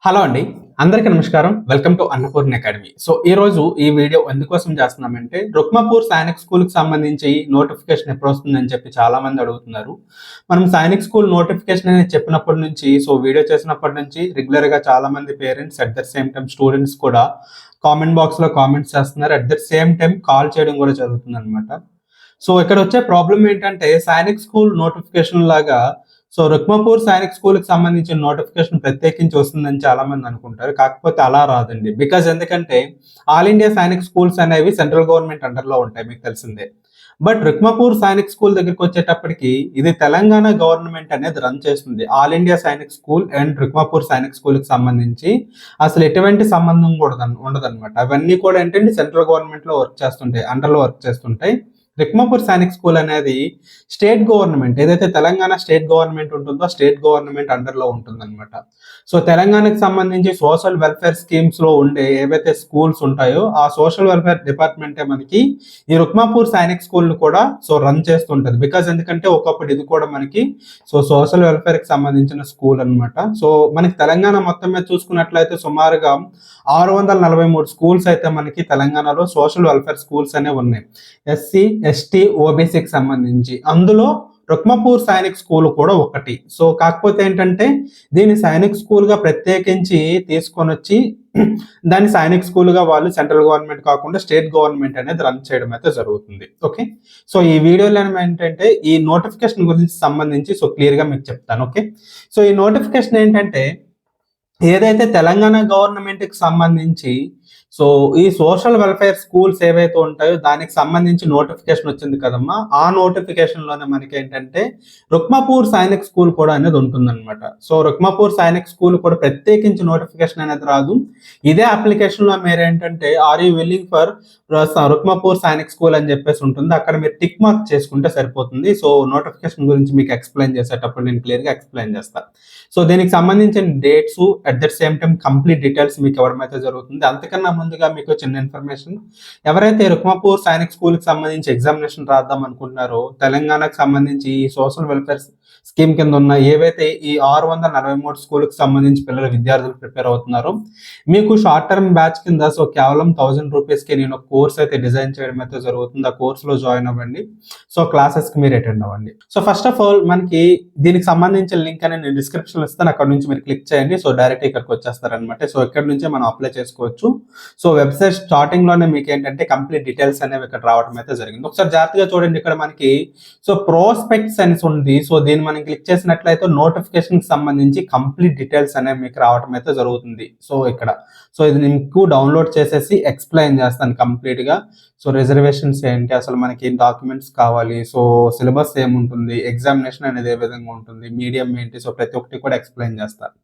Hello అండి. అందరికీ నమస్కారం. Welcome to Annapurna academy. ఈ రోజు ఈ వీడియో ఎందుకోసం చేస్తున్నామంటే రుక్మాపూర్ సైనిక్ స్కూల్‌కి సంబంధించి నోటిఫికేషన్ ఎప్పుడొస్తుందని చెప్పి చాలామంది అడుగుతున్నారు. మనం సైనిక్ స్కూల్ నోటిఫికేషన్ అనేది చెప్పినప్పటి నుంచి వీడియో చేసినప్పటి నుంచి రెగ్యులర్‌గా చాలామంది parents at the same time students కూడా కామెంట్ బాక్స్‌లో కామెంట్స్ చేస్తున్నారు. At the same time call చేయడం కూడా జరుగుతుందనమాట. ఇక్కడ వచ్చే ప్రాబ్లమ్ ఏంటంటే సైనిక్ స్కూల్ నోటిఫికేషన్ లాగా రుక్మాపూర్ సైనిక్ స్కూల్‌కి సంబంధించిన నోటిఫికేషన్ ప్రత్యేకించి వస్తుందని చాలా మంది అనుకుంటారు. కాకపోతే అలా రాదండి. ఎందుకంటే ఆల్ ఇండియా సైనిక్ స్కూల్స్ అనేవి సెంట్రల్ గవర్నమెంట్ అండర్‌లో ఉంటాయి, మీకు తెలిసిందే. బట్ రుక్మాపూర్ సైనిక్ స్కూల్ దగ్గరికి వచ్చేటప్పటికి ఇది తెలంగాణ గవర్నమెంట్ అనేది రన్ చేస్తుంది. All India Sainik school and Rukmapur Sainik స్కూల్‌కి సంబంధించి అసలు ఎటువంటి సంబంధం కూడా ఉండదన్నమాట. అవన్నీ కూడా ఏంటంటే సెంట్రల్ గవర్నమెంట్‌లో వర్క్ చేస్తుంటాయి, అండర్‌లో వర్క్ చేస్తుంటాయి. రుక్మాపూర్ సైనిక్ స్కూల్ అనేది స్టేట్ గవర్నమెంట్, ఏదైతే తెలంగాణ స్టేట్ గవర్నమెంట్ ఉంటుందో స్టేట్ గవర్నమెంట్ అండర్‌లో ఉంటుందన్నమాట. తెలంగాణకి సంబంధించి సోషల్ వెల్ఫేర్ స్కీమ్స్ లో ఉండే ఏవైతే స్కూల్స్ ఉంటాయో ఆ సోషల్ వెల్ఫేర్ డిపార్ట్మెంటే మనకి ఈ రుక్మాపూర్ సైనిక్ స్కూల్ ను కూడా రన్ చేస్తుంటది. ఎందుకంటే ఒకప్పుడు ఇది కూడా మనకి సోషల్ వెల్ఫేర్ కి సంబంధించిన స్కూల్ అన్నమాట. మనకి తెలంగాణ మొత్తం మీద చూసుకున్నట్లయితే సుమారుగా 643 స్కూల్స్ అయితే మనకి తెలంగాణలో సోషల్ వెల్ఫేర్ స్కూల్స్ అనేవి ఉన్నాయి, ఎస్సీ ఎస్టీ ఓబీసీకి సంబంధించి. అందులో రుక్మాపూర్ సైనిక్ స్కూల్ కూడా ఒకటి. కాకపోతే ఏంటంటే దీన్ని సైనిక్ స్కూల్ గా ప్రత్యేకించి తీసుకొని వచ్చి దాన్ని సైనిక్ స్కూల్ గా వాళ్ళు సెంట్రల్ గవర్నమెంట్ కాకుండా స్టేట్ గవర్నమెంట్ అనేది రన్ చేయడం అయితే జరుగుతుంది. ఓకే, ఈ వీడియోలో ఏంటంటే ఈ నోటిఫికేషన్ గురించి సంబంధించి క్లియర్ గా మీకు చెప్తాను. ఓకే, ఈ నోటిఫికేషన్ ఏంటంటే ఏదైతే తెలంగాణ గవర్నమెంట్ కి సంబంధించి ఈ సోషల్ వెల్ఫేర్ స్కూల్స్ ఏవైతే ఉంటాయో దానికి సంబంధించి నోటిఫికేషన్ వచ్చింది కదమ్మా. ఆ నోటిఫికేషన్ లోనే మనకి ఏంటంటే రుక్మాపూర్ సైనిక్ స్కూల్ కూడా అనేది ఉంటుందన్నమాట. రుక్మాపూర్ సైనిక్ స్కూల్ కూడా ప్రత్యేకించి నోటిఫికేషన్ అనేది రాదు. ఇదే అప్లికేషన్ లో మీరు ఏంటంటే are you willing for Rukmapur Sainik school అని చెప్పేసి ఉంటుంది. అక్కడ మీరు టిక్ మార్క్ చేసుకుంటే సరిపోతుంది. నోటిఫికేషన్ గురించి మీకు ఎక్స్ప్లెయిన్ చేసేటప్పుడు నేను క్లియర్ గా ఎక్స్ప్లెయిన్ చేస్తాను. దీనికి సంబంధించిన dates at the same time complete details మీకు ఇవ్వడం అయితే జరుగుతుంది. అంతకన్నా ముందుగా మీకు చిన్న ఇన్ఫర్మేషన్, ఎవరైతే రుక్మాపూర్ సైనిక్ స్కూల్ కి సంబంధించి ఎగ్జామినేషన్ రాద్దాం అనుకుంటున్నారో తెలంగాణకు సంబంధించి ఈ సోషల్ వెల్ఫేర్ స్కీమ్ కింద ఉన్న ఏవైతే ఈ 643 స్కూల్కి సంబంధించి పిల్లలు విద్యార్థులు ప్రిపేర్ అవుతున్నారో మీకు షార్ట్ టర్మ్ బ్యాచ్ కింద కేవలం 1000 రూపీస్కి నేను కోర్స్ అయితే డిజైన్ చేయడం అయితే జరుగుతుంది. ఆ కోర్సులో జాయిన్ అవ్వండి. క్లాసెస్కి మీరు అటెండ్ అవ్వండి. ఫస్ట్ ఆఫ్ ఆల్ మనకి దీనికి సంబంధించిన లింక్ అనేది నేను డిస్క్రిప్షన్ ఇస్తాను, అక్కడ నుంచి మీరు క్లిక్ చేయండి. డైరెక్ట్ ఇక్కడికి వచ్చేస్తారనమాట. ఇక్కడ నుంచే మనం అప్లై చేసుకోవచ్చు. వెబ్సైట్ స్టార్టింగ్ లోనే మీకు ఏంటంటే కంప్లీట్ డీటెయిల్స్ అనేవి ఇక్కడ రావడం అయితే జరిగింది. ఒకసారి జాగ్రత్తగా చూడండి. ఇక్కడ మనకి ప్రోస్పెక్ట్స్ అని ఉంది. దీన్ని మనం క్లిక్ చేసినట్లయితే నోటిఫికేషన్ కి సంబంధించి కంప్లీట్ డీటెయిల్స్ అనేవి మీకు రావడం అయితే జరుగుతుంది. ఇక్కడ ఇది మీకు డౌన్లోడ్ చేసేసి ఎక్స్ప్లెయిన్ చేస్తాను కంప్లీట్ గా. రిజర్వేషన్స్ ఏంటి, అసలు మనకి ఏం డాక్యుమెంట్స్ కావాలి, సిలబస్ ఏముంటుంది, ఎగ్జామినేషన్ అనేది ఏ విధంగా ఉంటుంది, మీడియం ఏంటి, ప్రతి ఒక్కటి కూడా ఎక్స్ప్లెయిన్ చేస్తాను.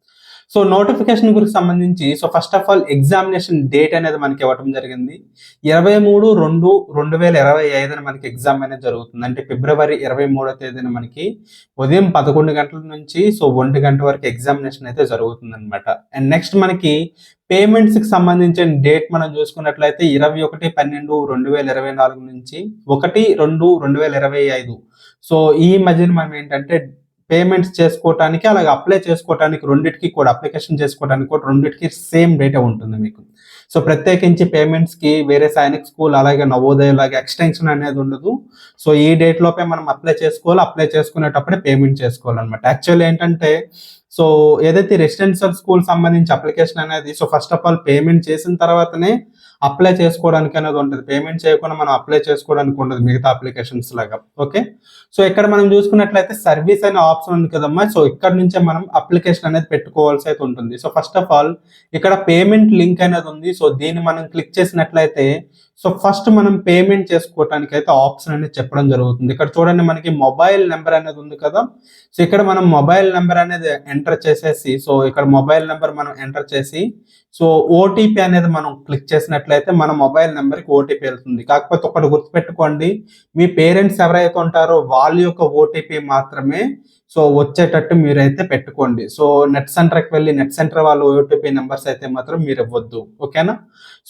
నోటిఫికేషన్ గురించి సంబంధించి first of all examination date అనేది మనకి ఇవ్వడం జరిగింది. 23/2/2025 మనకి ఎగ్జామ్ అనేది జరుగుతుంది. అంటే ఫిబ్రవరి 23వ తేదీన మనకి ఉదయం 11 గంటల నుంచి 1 గంట వరకు ఎగ్జామినేషన్ అయితే జరుగుతుంది అనమాట. అండ్ నెక్స్ట్ మనకి పేమెంట్స్ కి సంబంధించిన డేట్ మనం చూసుకున్నట్లయితే 21/12/2024 నుంచి 1/2/2025. ఈ మధ్యన మనం ఏంటంటే పేమెంట్స్ చేసుకోవటానికి అలాగే అప్లై చేసుకోవటానికి రెండింటికి కూడా అప్లికేషన్ చేసుకోవడానికి కూడా రెండింటికి సేమ్ డేటే ఉంటుంది మీకు. ప్రత్యేకించి పేమెంట్స్ కి వేరే సైనిక్ స్కూల్ అలాగే నవోదయ లాగా ఎక్స్టెన్షన్ అనేది ఉండదు. ఈ డేట్ లోపే మనం అప్లై చేసుకోవాలి. అప్లై చేసుకునేటప్పుడే పేమెంట్ చేసుకోవాలన్నమాట. యాక్చువల్ ఏంటంటే ఏదైతే రెసిడెన్షియల్ స్కూల్ సంబంధించి అప్లికేషన్ అనేది ఫస్ట్ ఆఫ్ ఆల్ పేమెంట్ చేసిన తర్వాతనే అప్లై చేసుకోవడానికి అనేది ఉంటుంది. పేమెంట్ చేయకుండా మనం అప్లై చేసుకోవడానికి ఉండదు మిగతా అప్లికేషన్స్ లాగా. ఓకే, ఇక్కడ మనం చూసుకున్నట్లయితే సర్వీస్ అనే ఆప్షన్ ఉంది కదమ్మా. ఇక్కడ నుంచే మనం అప్లికేషన్ అనేది పెట్టుకోవాల్సి అయితే ఉంటుంది. ఫస్ట్ ఆఫ్ ఆల్ ఇక్కడ పేమెంట్ లింక్ అనేది ఉంది. దీన్ని మనం క్లిక్ చేసినట్లయితే ఫస్ట్ మనం పేమెంట్ చేసుకోవడానికి అయితే ఆప్షన్ అనేది చెప్పడం జరుగుతుంది. ఇక్కడ చూడండి మనకి మొబైల్ నెంబర్ అనేది ఉంది కదా. ఇక్కడ మనం మొబైల్ నెంబర్ అనేది ఎంటర్ చేసేసి ఇక్కడ మొబైల్ నెంబర్ మనం ఎంటర్ చేసి సో ఓటీపీ అనేది మనం క్లిక్ చేసినట్లయితే మన మొబైల్ నెంబర్కి ఓటీపీ వెళ్తుంది. కాకపోతే ఒకటి గుర్తుపెట్టుకోండి, మీ పేరెంట్స్ ఎవరైతే ఉంటారో వాళ్ళ యొక్క ఓటీపీ మాత్రమే సో వచ్చేటట్టు మీరైతే పెట్టుకోండి. సో నెట్ సెంటర్కి వెళ్ళి నెట్ సెంటర్ వాళ్ళ ఓటీపీ నెంబర్స్ అయితే మాత్రం మీరు ఇవ్వద్దు. ఓకేనా?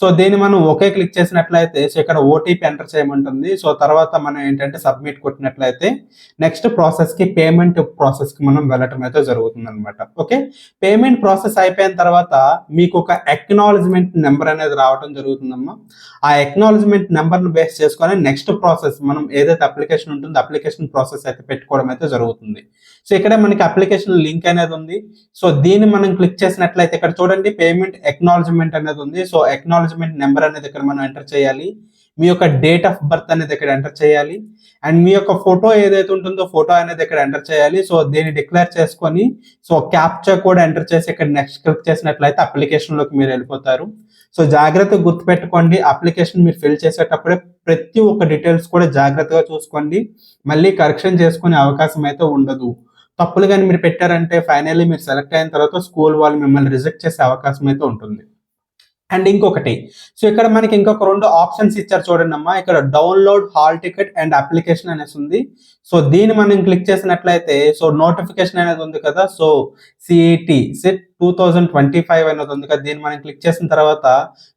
సో దీన్ని మనం ఒకే క్లిక్ చేసినట్లయితే సో ఇక్కడ ఓటీపీ ఎంటర్ చేయమంటుంది. సో తర్వాత మనం ఏంటంటే సబ్మిట్ కొట్టినట్లయితే నెక్స్ట్ ప్రాసెస్కి పేమెంట్ ప్రాసెస్కి మనం వెళ్ళటం అయితే జరుగుతుంది అనమాట. ఓకే, పేమెంట్ ప్రాసెస్ అయిపోయిన తర్వాత మీకు ఒక అక్నాలజ్మెంట్ నెంబర్ అనేది రావడం జరుగుతుందమ్మా. ఆ అక్నాలజ్మెంట్ నెంబర్ను బేస్ చేసుకొని నెక్స్ట్ ప్రాసెస్ మనం ఏదైతే అప్లికేషన్ ఉంటుందో అప్లికేషన్ ప్రాసెస్ అయితే పెట్టుకోవడం అయితే జరుగుతుంది. సో ఇక్కడ మనకి అప్లికేషన్ లింక్ అనేది ఉంది. సో దీన్ని మనం క్లిక్ చేసినట్లయితే ఇక్కడ చూడండి పేమెంట్ అక్నాలజ్మెంట్ అనేది ఉంది. సో అక్నాలజ్మెంట్ నెంబర్ అనేది ఇక్కడ మనం ఎంటర్ చేయాలి. మీ యొక్క డేట్ ఆఫ్ బర్త్ అనేది ఇక్కడ ఎంటర్ చేయాలి. అండ్ మీ యొక్క ఫోటో ఏదైతే ఉంటుందో ఫోటో అనేది ఇక్కడ ఎంటర్ చేయాలి. సో దీన్ని డిక్లేర్ చేసుకొని సో క్యాప్చా కోడ్ ఎంటర్ చేసి ఇక్కడ నెక్స్ట్ క్లిక్ చేసినట్లయితే అప్లికేషన్లోకి మీరు వెళ్ళిపోతారు. సో జాగ్రత్తగా గుర్తుపెట్టుకోండి, అప్లికేషన్ మీరు ఫిల్ చేసేటప్పుడే ప్రతి ఒక్క డీటెయిల్స్ కూడా జాగ్రత్తగా చూసుకోండి. మళ్ళీ కరెక్షన్ చేసుకునే అవకాశం అయితే ఉండదు. తప్పులు కానీ మీరు పెట్టారంటే ఫైనల్లీ మీరు సెలెక్ట్ అయిన తర్వాత స్కూల్ వాళ్ళు మిమ్మల్ని రిజెక్ట్ చేసే అవకాశం అయితే ఉంటుంది. అండ్ ఇంకొకటి, సో ఇక్కడ మనకి ఇంకొక 2 ఆప్షన్స్ ఇచ్చారు చూడండి అమ్మా. ఇక్కడ download hall ticket and application అనేసి ఉంది. సో దీన్ని మనం క్లిక్ చేసినట్లయితే సో నోటిఫికేషన్ అనేది ఉంది కదా, సో సిఈటి సెట్ 2025 అనేది ఉంది కదా, దీన్ని మనం క్లిక్ చేసిన తర్వాత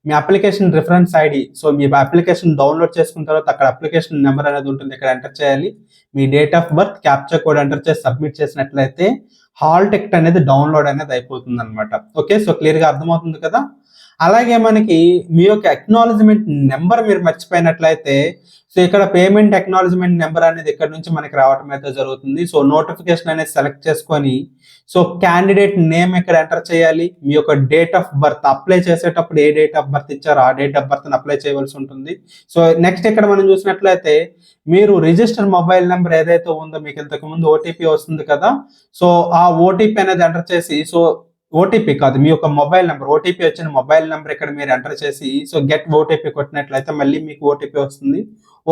మీ అప్లికేషన్ రిఫరెన్స్ ఐడి, సో మీ అప్లికేషన్ డౌన్లోడ్ చేసుకున్న తర్వాత అక్కడ అప్లికేషన్ నెంబర్ అనేది ఉంటుంది, ఇక్కడ ఎంటర్ చేయాలి. మీ date of birth captcha code enter చేసి సబ్మిట్ చేసినట్లయితే హాల్ టికెట్ అనేది డౌన్లోడ్ అనేది అయిపోతుంది అనమాట. ఓకే, సో క్లియర్గా అర్థమవుతుంది కదా. అలాగే మనకి మీ యొక్క అక్నాలజ్మెంట్ నెంబర్ మీరు మర్చిపోయినట్లయితే సో ఇక్కడ పేమెంట్ అక్నాలజ్మెంట్ నెంబర్ అనేది ఇక్కడ నుంచి మనకి రావటం అయితే జరుగుతుంది. సో నోటిఫికేషన్ అనేది సెలెక్ట్ చేసుకొని సో క్యాండిడేట్ నేమ్ ఇక్కడ ఎంటర్ చేయాలి. మీ యొక్క డేట్ ఆఫ్ బర్త్ అప్లై చేసేటప్పుడు ఏ డేట్ ఆఫ్ బర్త్ ఇచ్చారో ఆ డేట్ ఆఫ్ బర్త్ని అప్లై చేయవలసి ఉంటుంది. సో నెక్స్ట్ ఇక్కడ మనం చూసినట్లయితే మీరు రిజిస్టర్ మొబైల్ నెంబర్ ఏదైతే ఉందో మీకు ఇంతకు ముందు ఓటీపీ వస్తుంది కదా, సో ఆ ఓటీపీ అనేది ఎంటర్ చేసి సో ఓటీపీ కాదు మీ యొక్క మొబైల్ నెంబర్, ఓటీపీ వచ్చిన మొబైల్ నెంబర్ ఇక్కడ మీరు ఎంటర్ చేసి సో గెట్ ఓటీపీ కొట్టినట్లయితే మళ్ళీ మీకు ఓటీపీ వస్తుంది.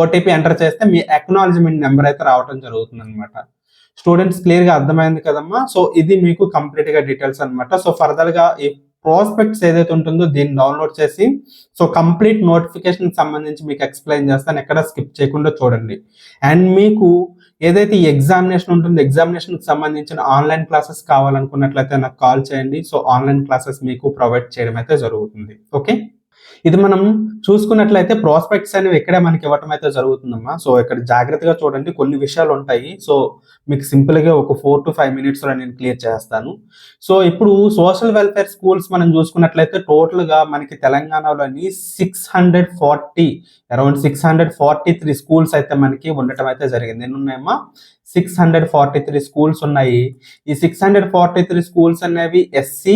ఓటీపీ ఎంటర్ చేస్తే మీ అక్నాలజ్మెంట్ నెంబర్ అయితే రావడం జరుగుతుంది అనమాట. స్టూడెంట్స్ క్లియర్గా అర్థమైంది కదమ్మా. సో ఇది మీకు కంప్లీట్గా డీటెయిల్స్ అనమాట. సో ఫర్దర్గా ఈ ప్రాస్పెక్ట్స్ ఏదైతే ఉంటుందో దీన్ని డౌన్లోడ్ చేసి సో కంప్లీట్ నోటిఫికేషన్ సంబంధించి మీకు ఎక్స్ప్లెయిన్ చేస్తాను, ఎక్కడ స్కిప్ చేయకుండా చూడండి. అండ్ మీకు ఏదైతే ఈ ఎగ్జామినేషన్ ఉంటుందో ఎగ్జామినేషన్కి సంబంధించిన ఆన్లైన్ క్లాసెస్ కావాలనుకున్నట్లయితే నాకు కాల్ చేయండి. సో ఆన్లైన్ క్లాసెస్ మీకు ప్రొవైడ్ చేయడం అయితే జరుగుతుంది. ఓకే, ఇది మనం చూసుకున్నట్లయితే ప్రాస్పెక్ట్స్ అనేవి ఇక్కడే మనకి ఇవ్వటం అయితే జరుగుతుందమ్మా. సో ఇక్కడ జాగ్రత్తగా చూడండి, కొన్ని విషయాలు ఉంటాయి. సో మీకు సింపుల్గా ఒక 4 to 5 minutesలో నేను క్లియర్ చేస్తాను. సో ఇప్పుడు సోషల్ వెల్ఫేర్ స్కూల్స్ మనం చూసుకున్నట్లయితే టోటల్గా మనకి తెలంగాణలోని 643 స్కూల్స్ అయితే మనకి ఉండటం అయితే జరిగింది. ఎన్ని ఉన్నాయమ్మా? 643 స్కూల్స్ ఉన్నాయి. ఈ 643 స్కూల్స్ అనేవి ఎస్సీ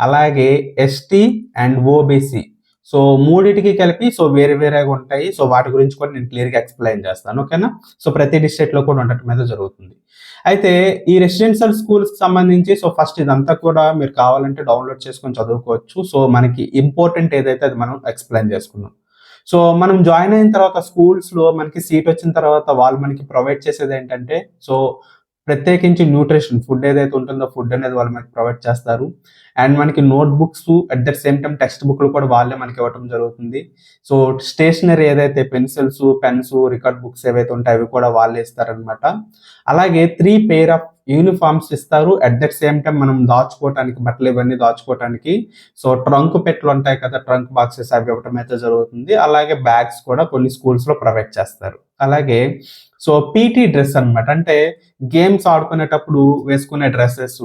అలాగే ఎస్టీ అండ్ ఓబీసీ, సో మూడింటికి కలిపి సో వేరే వేరేగా ఉంటాయి. సో వాటి గురించి కూడా నేను క్లియర్గా ఎక్స్ప్లెయిన్ చేస్తాను. ఓకేనా? సో ప్రతి డిస్ట్రిక్ట్లో కూడా ఉండటం అయితే జరుగుతుంది. అయితే ఈ రెసిడెన్షియల్ స్కూల్స్కి సంబంధించి సో ఫస్ట్ ఇదంతా కూడా మీరు కావాలంటే డౌన్లోడ్ చేసుకొని చదువుకోవచ్చు. సో మనకి ఇంపార్టెంట్ ఏదైతే అది మనం ఎక్స్ప్లెయిన్ చేసుకున్నాం. సో మనం జాయిన్ అయిన తర్వాత స్కూల్స్లో మనకి సీట్ వచ్చిన తర్వాత వాళ్ళు మనకి ప్రొవైడ్ చేసేది ఏంటంటే సో ప్రత్యేకించి న్యూట్రిషన్ ఫుడ్ ఏదైతే ఉంటుందో ఫుడ్ అనేది వాళ్ళు మనకి ప్రొవైడ్ చేస్తారు. అండ్ మనకి note books at the same time text బుక్లు కూడా వాళ్ళే మనకి ఇవ్వడం జరుగుతుంది. సో స్టేషనరీ ఏదైతే పెన్సిల్స్ పెన్స్ రికార్డ్ బుక్స్ ఏవైతే ఉంటాయో అవి కూడా వాళ్ళే ఇస్తారనమాట. అలాగే 3 pair ఆఫ్ యూనిఫామ్స్ ఇస్తారు. అట్ ద సేమ్ టైం మనం దాచుకోవటానికి బట్టలు ఇవన్నీ దాచుకోవటానికి సో ట్రంక్ పెట్లు ఉంటాయి కదా, ట్రంక్ బాక్సెస్ అవి ఇవ్వటం అయితే జరుగుతుంది. అలాగే బ్యాగ్స్ కూడా కొన్ని స్కూల్స్లో ప్రొవైడ్ చేస్తారు. అలాగే సో పీటీ డ్రెస్ అనమాట, అంటే గేమ్స్ ఆడుకునేటప్పుడు వేసుకునే dresses,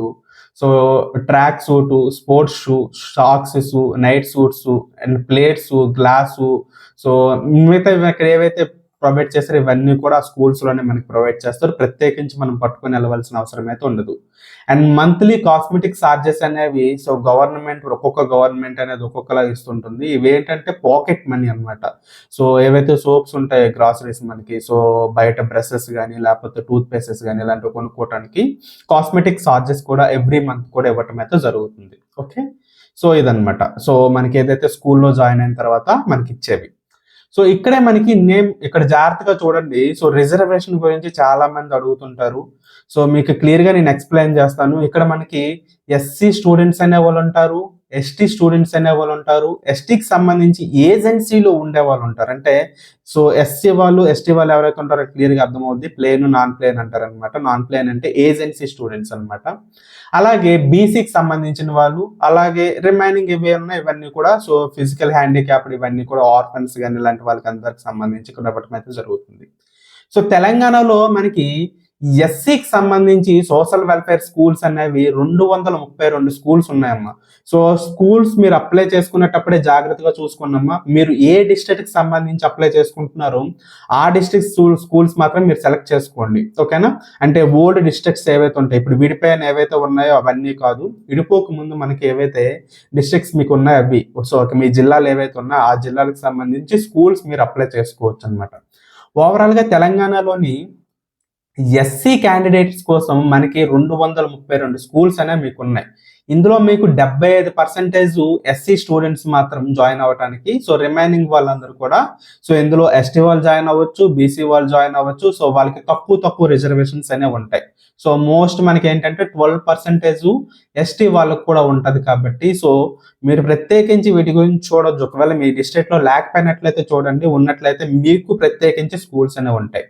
so track suit, sports shoe, socks, night suits and plates, glass, so మిగతా ఇక్కడ ఏవైతే ప్రొవైడ్ చేస్తారు ఇవన్నీ కూడా స్కూల్స్లోనే మనకి ప్రొవైడ్ చేస్తారు. ప్రత్యేకించి మనం పట్టుకొని వెళ్ళవలసిన అవసరం అయితే ఉండదు. అండ్ మంత్లీ కాస్మెటిక్ చార్జెస్ అనేవి సో ఒక్కొక్క గవర్నమెంట్ అనేది ఒక్కొక్కలా ఇస్తుంటుంది. ఇవి ఏంటంటే పాకెట్ మనీ అనమాట. సో ఏవైతే సోప్స్ ఉంటాయో గ్రాసరీస్ మనకి సో బయట బ్రషెస్ కానీ లేకపోతే టూత్ పేస్టెస్ కానీ ఇలాంటివి కొనుక్కోవడానికి కాస్మెటిక్ చార్జెస్ కూడా ఎవ్రీ మంత్ కూడా ఇవ్వటం అయితే జరుగుతుంది. ఓకే, సో ఇదనమాట. సో మనకి ఏదైతే స్కూల్లో జాయిన్ అయిన తర్వాత మనకి ఇచ్చేవి. సో ఇక్కడే మనకి నేమ్ ఇక్కడ జాగ్రత్తగా చూడండి. సో రిజర్వేషన్ గురించి చాలా మంది అడుగుతుంటారు. సో మీకు క్లియర్గా నేను ఎక్స్ప్లెయిన్ చేస్తాను. ఇక్కడ మనకి ఎస్సీ స్టూడెంట్స్ అనే వాళ్ళు ఉంటారు, ఎస్టీ స్టూడెంట్స్ అనే వాళ్ళు ఉంటారు, ఎస్టీకి సంబంధించి ఏజెన్సీలో ఉండే వాళ్ళు ఉంటారు. అంటే సో ఎస్సీ వాళ్ళు ఎస్టీ వాళ్ళు ఎవరైతే ఉంటారో క్లియర్గా అర్థమవుద్ది. ప్లేన్ నాన్ ప్లేన్ అంటారు అనమాట. నాన్ ప్లేన్ అంటే ఏజెన్సీ స్టూడెంట్స్ అనమాట. అలాగే బీసీకి సంబంధించిన వాళ్ళు, అలాగే రిమైనింగ్ ఇవి ఉన్నాయి ఇవన్నీ కూడా సో ఫిజికల్ హ్యాండిక్యాప్డ్ ఇవన్నీ కూడా ఆర్ఫన్స్ కానీ ఇలాంటి వాళ్ళకి అందరికి సంబంధించి ఇక్కడ ఇవ్వటం అయితే జరుగుతుంది. సో తెలంగాణలో మనకి ఎస్సీకి సంబంధించి సోషల్ వెల్ఫేర్ స్కూల్స్ అనేవి 232 స్కూల్స్ ఉన్నాయమ్మా. సో స్కూల్స్ మీరు అప్లై చేసుకునేటప్పుడే జాగ్రత్తగా చూసుకున్నమ్మా. మీరు ఏ డిస్ట్రిక్ట్కి సంబంధించి అప్లై చేసుకుంటున్నారో ఆ డిస్ట్రిక్ట్ స్కూల్స్ మాత్రం మీరు సెలెక్ట్ చేసుకోండి, ఓకేనా. అంటే ఓల్డ్ డిస్ట్రిక్ట్స్ ఏవైతే ఉంటాయి, ఇప్పుడు విడిపోయిన ఏవైతే ఉన్నాయో అవన్నీ కాదు, విడిపోక ముందు మనకి ఏవైతే డిస్ట్రిక్ట్స్ మీకు ఉన్నాయో అవి. సో మీ జిల్లాలు ఏవైతే ఉన్నాయో ఆ జిల్లాలకు సంబంధించి స్కూల్స్ మీరు అప్లై చేసుకోవచ్చు అనమాట. ఓవరాల్గా తెలంగాణలోని ఎస్సీ క్యాండిడేట్స్ కోసం మనకి 232 స్కూల్స్ అనేవి మీకు ఉన్నాయి. ఇందులో మీకు 75% ఎస్సీ స్టూడెంట్స్ మాత్రం జాయిన్ అవ్వడానికి. సో రిమైనింగ్ వాళ్ళందరూ కూడా సో ఇందులో ఎస్టీ వాళ్ళు జాయిన్ అవ్వచ్చు, బీసీ వాళ్ళు జాయిన్ అవ్వచ్చు. సో వాళ్ళకి తక్కువ రిజర్వేషన్స్ అనేవి ఉంటాయి. సో మోస్ట్ మనకి ఏంటంటే 12% ఎస్టీ వాళ్ళకు కూడా ఉంటుంది. కాబట్టి సో మీరు ప్రత్యేకించి వీటి గురించి చూడొచ్చు. ఒకవేళ మీ డిస్ట్రిక్ట్లో లేకపోయినట్లయితే చూడండి, ఉన్నట్లయితే మీకు ప్రత్యేకించి స్కూల్స్ అనేవి ఉంటాయి.